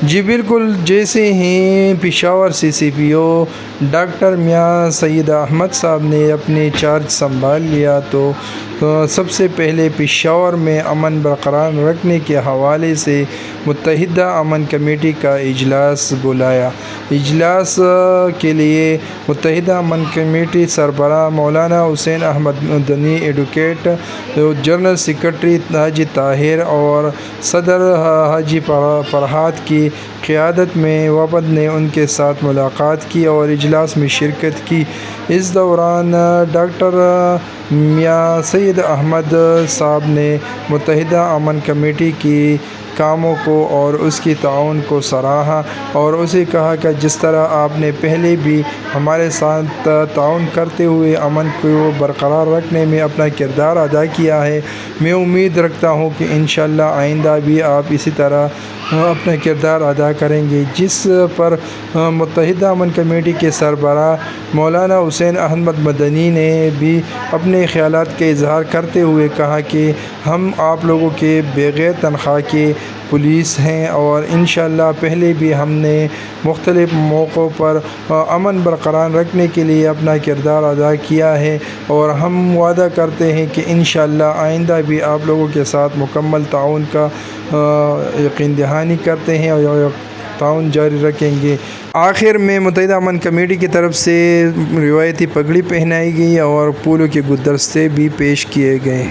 جی بالکل، جیسے ہی Peshawar CCPO doctor میاں سید احمد صاحب نے اپنے چارج سنبھال لیا تو سب سے پہلے پشاور میں امن برقرار رکھنے کے حوالے سے متحدہ امن کمیٹی کا اجلاس بلایا۔ اجلاس کے لیے متحدہ امن کمیٹی سربراہ مولانا حسین Ahmad Madani, advocate general secretary حاجی طاہر اور صدر حاجی فرحات کی قیادت میں وفد نے ان کے ساتھ ملاقات کی اور اجلاس میں شرکت کی۔ اس دوران ڈاکٹر میاں سید احمد صاحب نے متحدہ امن کمیٹی کے کاموں کو اور اس کی تعاون کو سراہا اور اسے کہا کہ جس طرح آپ نے پہلے بھی ہمارے ساتھ تعاون کرتے ہوئے امن کو برقرار رکھنے میں اپنا کردار ادا کیا ہے، میں امید رکھتا ہوں کہ انشاءاللہ آئندہ بھی آپ اسی طرح اپنا کردار ادا کریں گے۔ جس پر متحدہ امن کمیٹی کے سربراہ مولانا حسین احمد مدنی نے بھی اپنے خیالات کا اظہار کرتے ہوئے کہا کہ ہم آپ لوگوں کے بغیر تنخواہ کے پولیس ہیں اور انشاءاللہ پہلے بھی ہم نے مختلف موقعوں پر امن برقرار رکھنے کے لیے اپنا کردار ادا کیا ہے اور ہم وعدہ کرتے ہیں کہ انشاءاللہ آئندہ بھی آپ لوگوں کے ساتھ مکمل تعاون کا یقین دہانی کرتے ہیں اور تعاون جاری رکھیں گے۔ آخر میں متحدہ امن کمیٹی کی طرف سے روایتی پگڑی پہنائی گئی اور پھولوں کے گلدستے بھی پیش کیے گئے۔